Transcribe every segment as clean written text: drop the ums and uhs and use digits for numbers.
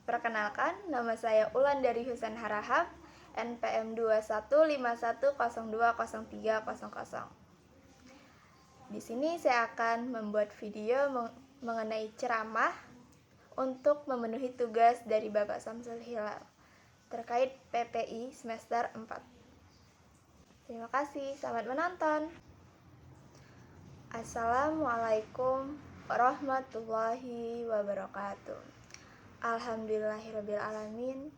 Perkenalkan, nama saya Ulan dari Husain Harahap, NPM 2151020300. Di sini saya akan membuat video mengenai ceramah untuk memenuhi tugas dari Bapak Samsul Hilal terkait PPI semester 4. Terima kasih, selamat menonton. Assalamualaikum warahmatullahi wabarakatuh. Alhamdulillahirrabbilalamin.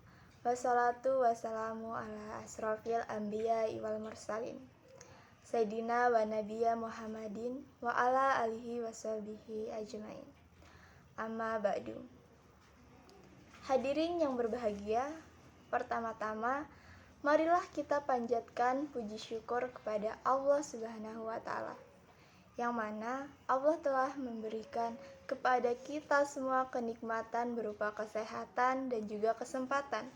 Wassalatu wassalamu ala asrofil anbiya wal mursalin Sayyidina wa Nabiya Muhammadin wa ala alihi washabihi ajmain. Amma ba'du. Hadirin yang berbahagia, pertama-tama marilah kita panjatkan puji syukur kepada Allah Subhanahu wa Ta'ala, yang mana Allah telah memberikan kepada kita semua kenikmatan berupa kesehatan dan juga kesempatan,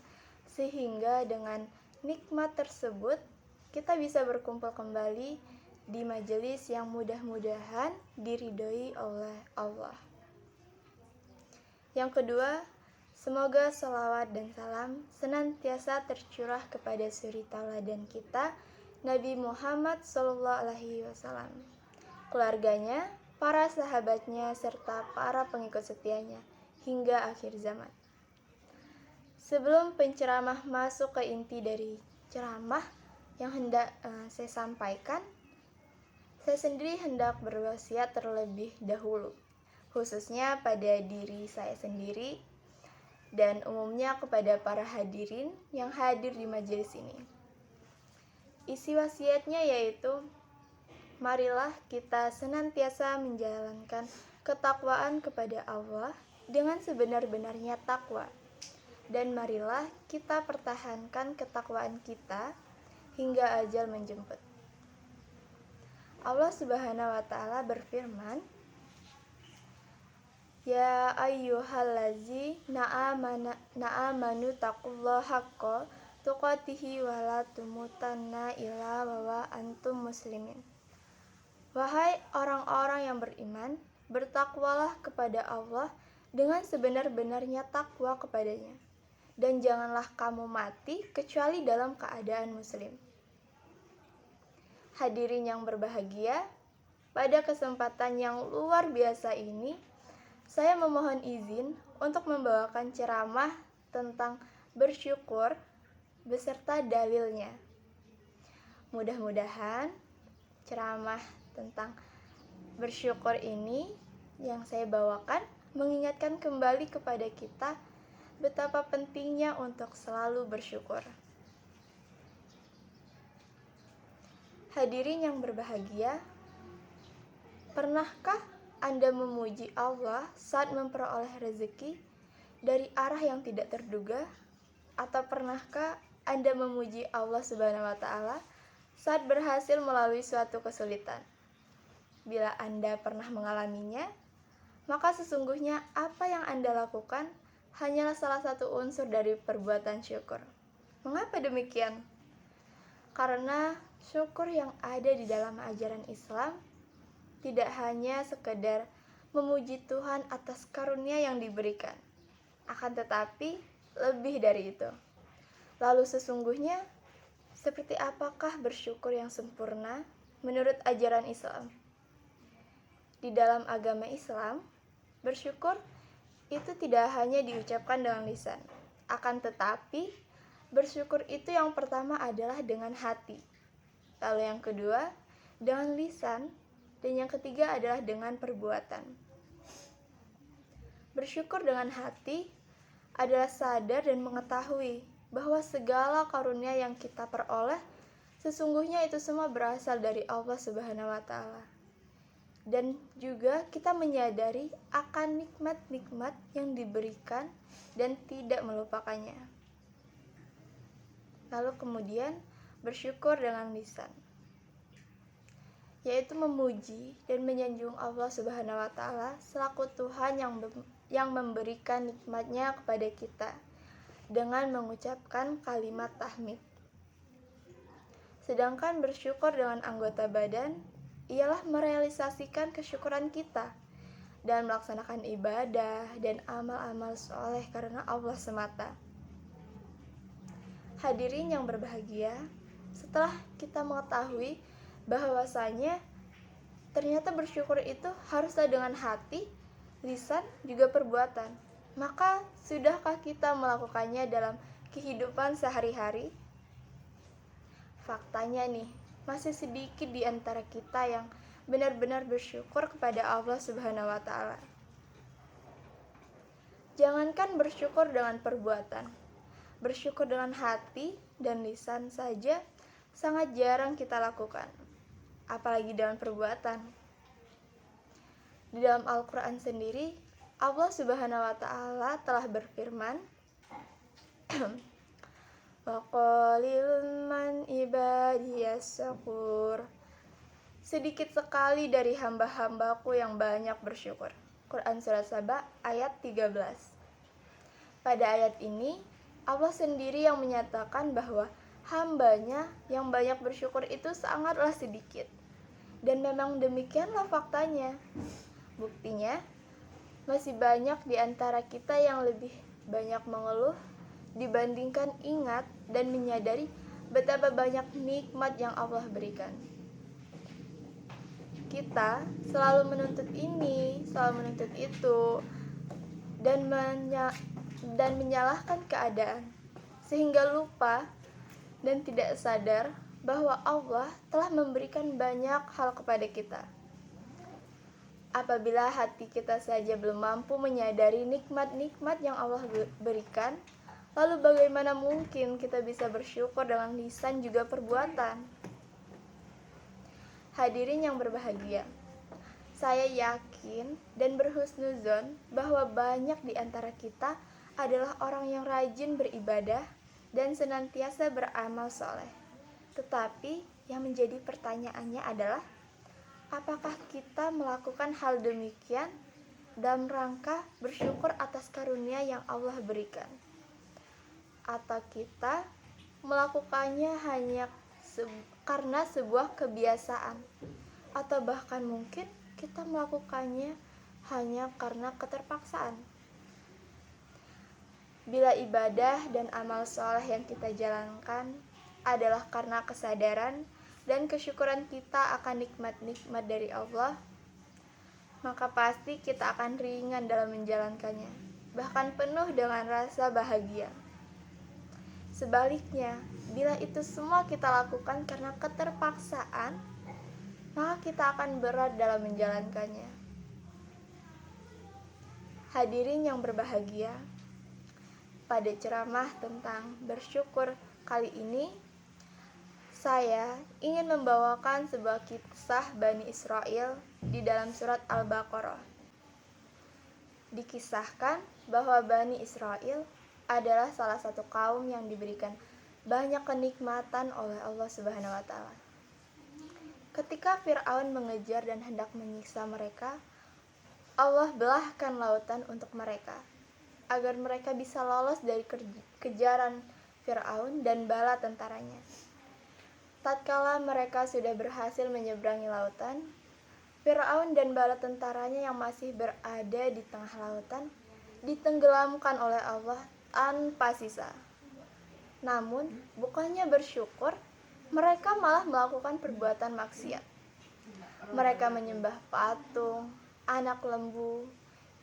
sehingga dengan nikmat tersebut kita bisa berkumpul kembali di majelis yang mudah-mudahan diridhoi oleh Allah. Yang kedua, semoga salawat dan salam senantiasa tercurah kepada suri tauladan kita, Nabi Muhammad SAW, keluarganya, para sahabatnya, serta para pengikut setianya hingga akhir zaman. Sebelum penceramah masuk ke inti dari ceramah yang hendak saya sampaikan, saya sendiri hendak berwasiat terlebih dahulu, khususnya pada diri saya sendiri dan umumnya kepada para hadirin yang hadir di majelis ini. Isi wasiatnya yaitu, marilah kita senantiasa menjalankan ketakwaan kepada Allah dengan sebenar-benarnya takwa, dan marilah kita pertahankan ketakwaan kita hingga ajal menjemput. Allah Subhanahu wa Ta'ala berfirman, Ya ayyuhallazi na'amanu taqullaha haqqa tuqatihi wa la tumutanna illa wa antum muslimin. Wahai orang-orang yang beriman, bertakwalah kepada Allah dengan sebenar-benarnya takwa kepadanya, dan janganlah kamu mati kecuali dalam keadaan muslim. Hadirin yang berbahagia, pada kesempatan yang luar biasa ini, saya memohon izin untuk membawakan ceramah tentang bersyukur beserta dalilnya. Mudah-mudahan ceramah tentang bersyukur ini yang saya bawakan mengingatkan kembali kepada kita betapa pentingnya untuk selalu bersyukur. Hadirin yang berbahagia, pernahkah Anda memuji Allah saat memperoleh rezeki dari arah yang tidak terduga? Atau pernahkah Anda memuji Allah Subhanahu wa Ta'ala saat berhasil melalui suatu kesulitan? Bila Anda pernah mengalaminya, maka sesungguhnya apa yang Anda lakukan hanyalah salah satu unsur dari perbuatan syukur. Mengapa demikian? Karena syukur yang ada di dalam ajaran Islam tidak hanya sekedar memuji Tuhan atas karunia yang diberikan, akan tetapi lebih dari itu. Lalu sesungguhnya, seperti apakah bersyukur yang sempurna menurut ajaran Islam? Di dalam agama Islam, bersyukur itu tidak hanya diucapkan dengan lisan, akan tetapi bersyukur itu yang pertama adalah dengan hati, lalu yang kedua dengan lisan, dan yang ketiga adalah dengan perbuatan. Bersyukur dengan hati adalah sadar dan mengetahui bahwa segala karunia yang kita peroleh sesungguhnya itu semua berasal dari Allah Subhanahu wa Ta'ala. Dan juga kita menyadari akan nikmat-nikmat yang diberikan dan tidak melupakannya. Lalu kemudian bersyukur dengan lisan, yaitu memuji dan menyanjung Allah Subhanahu wa Ta'ala selaku Tuhan yang memberikan nikmatnya kepada kita dengan mengucapkan kalimat tahmid. Sedangkan bersyukur dengan anggota badan ialah merealisasikan kesyukuran kita dan melaksanakan ibadah dan amal-amal soleh karena Allah semata. Hadirin yang berbahagia, setelah kita mengetahui bahwasanya ternyata bersyukur itu haruslah dengan hati, lisan, juga perbuatan, maka sudahkah kita melakukannya dalam kehidupan sehari-hari? Faktanya nih, masih sedikit di antara kita yang benar-benar bersyukur kepada Allah Subhanahu wa Ta'ala. Jangankan bersyukur dengan perbuatan, bersyukur dengan hati dan lisan saja sangat jarang kita lakukan, apalagi dengan perbuatan. Di dalam Al-Quran sendiri, Allah Subhanahu wa Ta'ala telah berfirman, wa qalilun man ibadiyas syakur. Sedikit sekali dari hamba-hambaku yang banyak bersyukur. Quran Surat Saba ayat 13. Pada ayat ini, Allah sendiri yang menyatakan bahwa hambanya yang banyak bersyukur itu sangatlah sedikit. Dan memang demikianlah faktanya. Buktinya, masih banyak di antara kita yang lebih banyak mengeluh dibandingkan ingat dan menyadari betapa banyak nikmat yang Allah berikan. Kita selalu menuntut ini, selalu menuntut itu, dan menyalahkan keadaan, sehingga lupa dan tidak sadar bahwa Allah telah memberikan banyak hal kepada kita. Apabila hati kita saja belum mampu menyadari nikmat-nikmat yang Allah berikan, lalu bagaimana mungkin kita bisa bersyukur dengan lisan juga perbuatan? Hadirin yang berbahagia, saya yakin dan berhusnuzon bahwa banyak di antara kita adalah orang yang rajin beribadah dan senantiasa beramal soleh. Tetapi yang menjadi pertanyaannya adalah, apakah kita melakukan hal demikian dalam rangka bersyukur atas karunia yang Allah berikan? Atau kita melakukannya hanya karena sebuah kebiasaan, atau bahkan mungkin kita melakukannya hanya karena keterpaksaan? Bila ibadah dan amal soleh yang kita jalankan adalah karena kesadaran dan kesyukuran kita akan nikmat-nikmat dari Allah, maka pasti kita akan ringan dalam menjalankannya, bahkan penuh dengan rasa bahagia. Sebaliknya, bila itu semua kita lakukan karena keterpaksaan, maka kita akan berat dalam menjalankannya. Hadirin yang berbahagia, pada ceramah tentang bersyukur kali ini, saya ingin membawakan sebuah kisah Bani Israel di dalam surat Al-Baqarah. Dikisahkan bahwa Bani Israel adalah salah satu kaum yang diberikan banyak kenikmatan oleh Allah Subhanahu wa Ta'ala. Ketika Fir'aun mengejar dan hendak menyiksa mereka, Allah belahkan lautan untuk mereka, agar mereka bisa lolos dari kejaran Fir'aun dan bala tentaranya. Tatkala mereka sudah berhasil menyeberangi lautan, Fir'aun dan bala tentaranya yang masih berada di tengah lautan ditenggelamkan oleh Allah tanpa sisa. Namun, bukannya bersyukur, mereka malah melakukan perbuatan maksiat. Mereka menyembah patung, anak lembu,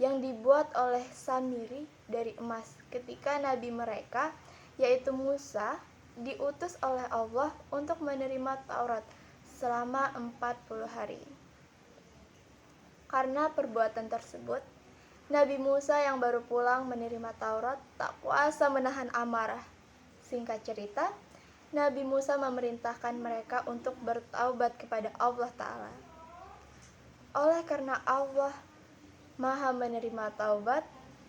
yang dibuat oleh Samiri dari emas ketika nabi mereka, yaitu Musa, diutus oleh Allah untuk menerima Taurat selama 40 hari. Karena perbuatan tersebut, Nabi Musa yang baru pulang menerima Taurat tak kuasa menahan amarah. Singkat cerita, Nabi Musa memerintahkan mereka untuk bertaubat kepada Allah Ta'ala. Oleh karena Allah Maha menerima taubat,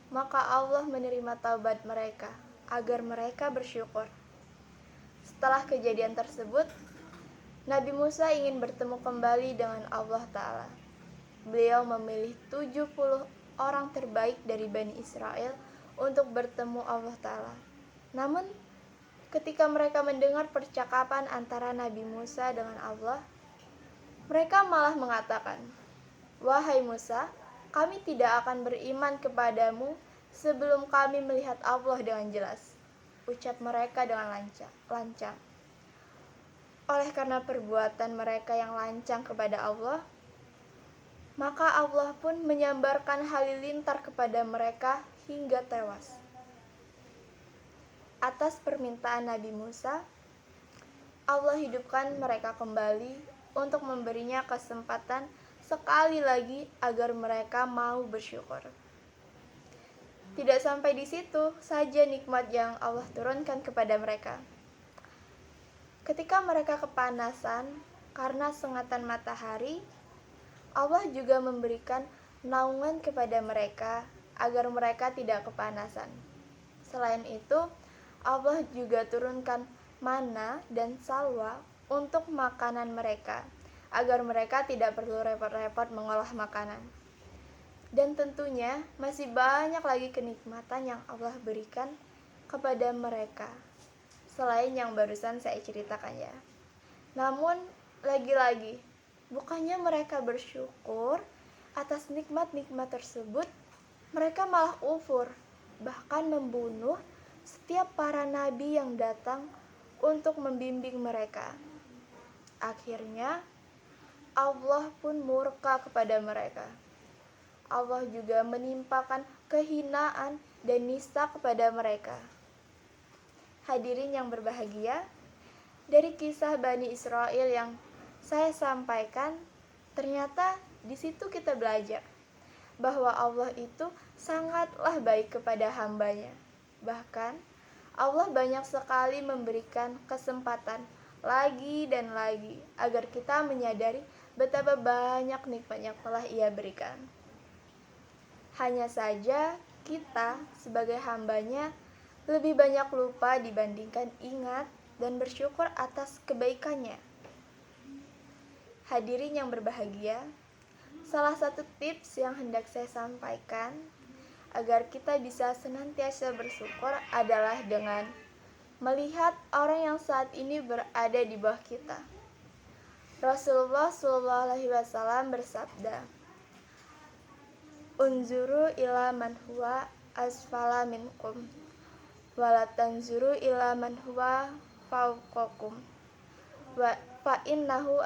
maka Allah menerima taubat mereka agar mereka bersyukur. Setelah kejadian tersebut, Nabi Musa ingin bertemu kembali dengan Allah Ta'ala. Beliau memilih 70 orang terbaik dari Bani Israel untuk bertemu Allah Ta'ala. Namun, ketika mereka mendengar percakapan antara Nabi Musa dengan Allah, mereka malah mengatakan, "Wahai Musa, kami tidak akan beriman kepadamu sebelum kami melihat Allah dengan jelas, ucap mereka dengan lancang. Oleh karena perbuatan mereka yang lancang kepada Allah, maka Allah pun menyambarkan halilintar kepada mereka hingga tewas. Atas permintaan Nabi Musa, Allah hidupkan mereka kembali untuk memberinya kesempatan sekali lagi agar mereka mau bersyukur. Tidak sampai di situ saja nikmat yang Allah turunkan kepada mereka. Ketika mereka kepanasan karena sengatan matahari, Allah juga memberikan naungan kepada mereka agar mereka tidak kepanasan. Selain itu, Allah juga turunkan mana dan salwa untuk makanan mereka, agar mereka tidak perlu repot-repot mengolah makanan. Dan tentunya masih banyak lagi kenikmatan yang Allah berikan kepada mereka, selain yang barusan saya ceritakan ya. Namun, lagi-lagi, bukannya mereka bersyukur atas nikmat-nikmat tersebut, mereka malah kufur, bahkan membunuh setiap para nabi yang datang untuk membimbing mereka. Akhirnya, Allah pun murka kepada mereka. Allah juga menimpakan kehinaan dan nista kepada mereka. Hadirin yang berbahagia, dari kisah Bani Israel yang saya sampaikan, ternyata di situ kita belajar bahwa Allah itu sangatlah baik kepada hambanya. Bahkan, Allah banyak sekali memberikan kesempatan lagi dan lagi agar kita menyadari betapa banyak nikmat yang telah Ia berikan. Hanya saja kita sebagai hambanya lebih banyak lupa dibandingkan ingat dan bersyukur atas kebaikannya. Hadirin yang berbahagia, salah satu tips yang hendak saya sampaikan agar kita bisa senantiasa bersyukur adalah dengan melihat orang yang saat ini berada di bawah kita. Rasulullah SAW bersabda, "Unzuru ila man huwa asfala minkum, wala tanzuru ila man huwa fawqakum, fa innahu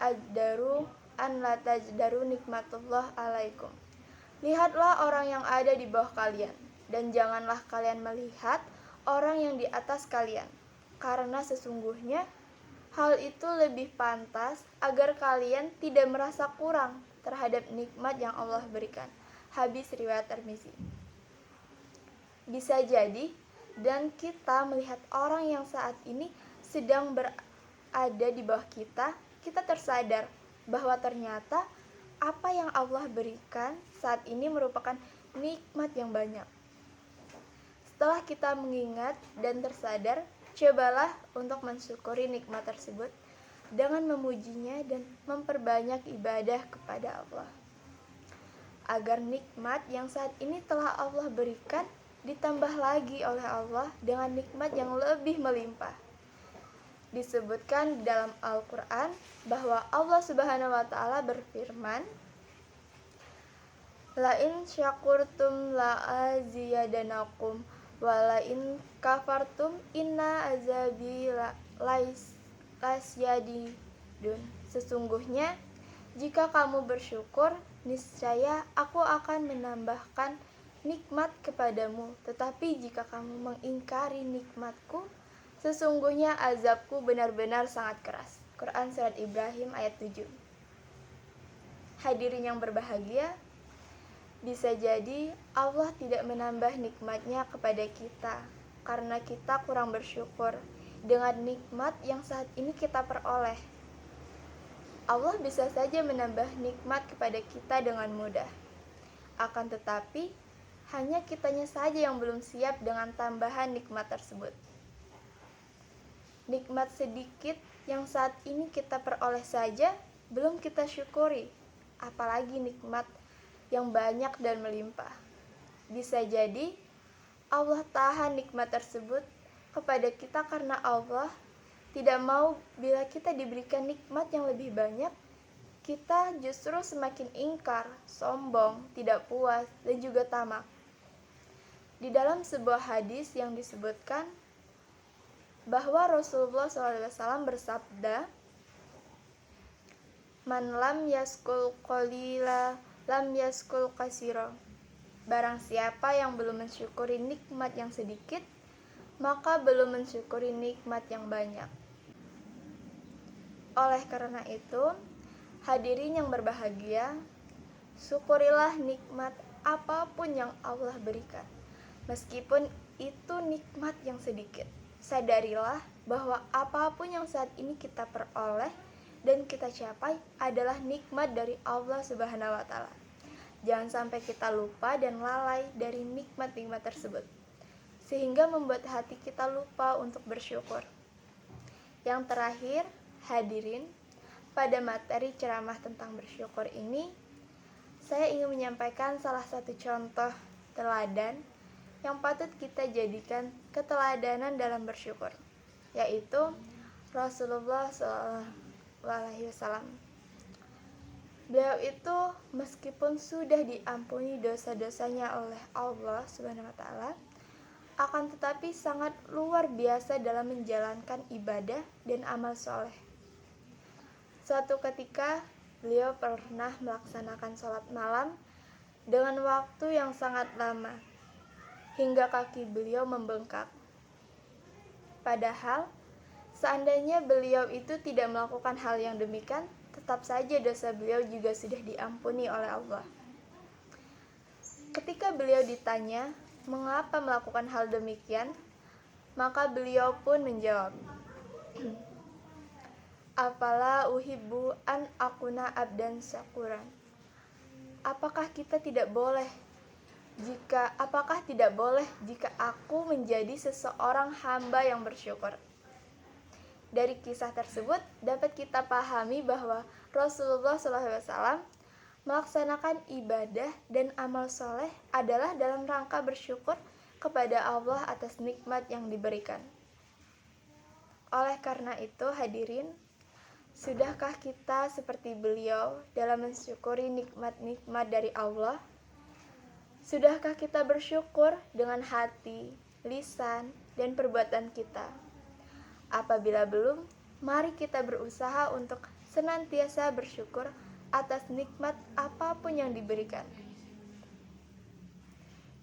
ajdaru an la tajdaru nikmatullah alaikum." Lihatlah orang yang ada di bawah kalian, dan janganlah kalian melihat orang yang di atas kalian, karena sesungguhnya hal itu lebih pantas agar kalian tidak merasa kurang terhadap nikmat yang Allah berikan. Hadis riwayat Tirmizi. Bisa jadi, dan kita melihat orang yang saat ini sedang berada di bawah kita, kita tersadar bahwa ternyata apa yang Allah berikan saat ini merupakan nikmat yang banyak. Setelah kita mengingat dan tersadar, cobalah untuk mensyukuri nikmat tersebut dengan memujinya dan memperbanyak ibadah kepada Allah, agar nikmat yang saat ini telah Allah berikan ditambah lagi oleh Allah dengan nikmat yang lebih melimpah. Disebutkan di dalam Al-Quran bahwa Allah Subhanahu wa Ta'ala berfirman, "La-in syakurtum la-aziyadanakum, wa-la-in kafartum inna azabi lasyadidun." Sesungguhnya, jika kamu bersyukur, niscaya aku akan menambahkan nikmat kepadamu. Tetapi jika kamu mengingkari nikmatku, sesungguhnya azabku benar-benar sangat keras. Quran Surat Ibrahim ayat 7. Hadirin yang berbahagia, bisa jadi Allah tidak menambah nikmatnya kepada kita karena kita kurang bersyukur dengan nikmat yang saat ini kita peroleh. Allah bisa saja menambah nikmat kepada kita dengan mudah. Akan tetapi, hanya kitanya saja yang belum siap dengan tambahan nikmat tersebut. Nikmat sedikit yang saat ini kita peroleh saja belum kita syukuri, apalagi nikmat yang banyak dan melimpah. Bisa jadi Allah tahan nikmat tersebut kepada kita karena Allah tidak mau bila kita diberikan nikmat yang lebih banyak, kita justru semakin ingkar, sombong, tidak puas, dan juga tamak. Di dalam sebuah hadis yang disebutkan bahwa Rasulullah SAW bersabda, "Man lam yaskul qalila lam yaskul kasira." Barang siapa yang belum mensyukuri nikmat yang sedikit, maka belum mensyukuri nikmat yang banyak. Oleh karena itu, hadirin yang berbahagia, syukurilah nikmat apapun yang Allah berikan, meskipun itu nikmat yang sedikit. Sadarilah bahwa apapun yang saat ini kita peroleh dan kita capai adalah nikmat dari Allah Subhanahu wa Ta'ala. Jangan sampai kita lupa dan lalai dari nikmat-nikmat tersebut, sehingga membuat hati kita lupa untuk bersyukur. Yang terakhir, hadirin, pada materi ceramah tentang bersyukur ini, saya ingin menyampaikan salah satu contoh teladan yang patut kita jadikan keteladanan dalam bersyukur, yaitu Rasulullah SAW. Beliau itu meskipun sudah diampuni dosa-dosanya oleh Allah Subhanahu wa Ta'ala, akan tetapi sangat luar biasa dalam menjalankan ibadah dan amal soleh. Suatu ketika beliau pernah melaksanakan sholat malam dengan waktu yang sangat lama, hingga kaki beliau membengkak. Padahal, seandainya beliau itu tidak melakukan hal yang demikian, tetap saja dosa beliau juga sudah diampuni oleh Allah. Ketika beliau ditanya, mengapa melakukan hal demikian? Maka beliau pun menjawab, "Afala uhibbu an akuna abdan syakuran." Apakah tidak boleh jika aku menjadi seseorang hamba yang bersyukur? Dari kisah tersebut dapat kita pahami bahwa Rasulullah SAW melaksanakan ibadah dan amal soleh adalah dalam rangka bersyukur kepada Allah atas nikmat yang diberikan. Oleh karena itu, hadirin, sudahkah kita seperti beliau dalam mensyukuri nikmat-nikmat dari Allah? Sudahkah kita bersyukur dengan hati, lisan, dan perbuatan kita? Apabila belum, mari kita berusaha untuk senantiasa bersyukur atas nikmat apapun yang diberikan.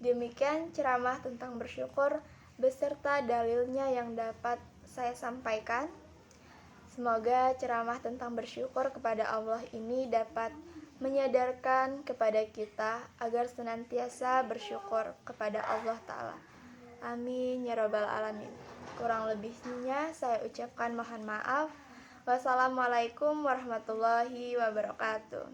Demikian ceramah tentang bersyukur beserta dalilnya yang dapat saya sampaikan. Semoga ceramah tentang bersyukur kepada Allah ini dapat menyadarkan kepada kita agar senantiasa bersyukur kepada Allah Ta'ala. Amin ya rabbal alamin. Kurang lebihnya saya ucapkan mohon maaf. Wassalamualaikum warahmatullahi wabarakatuh.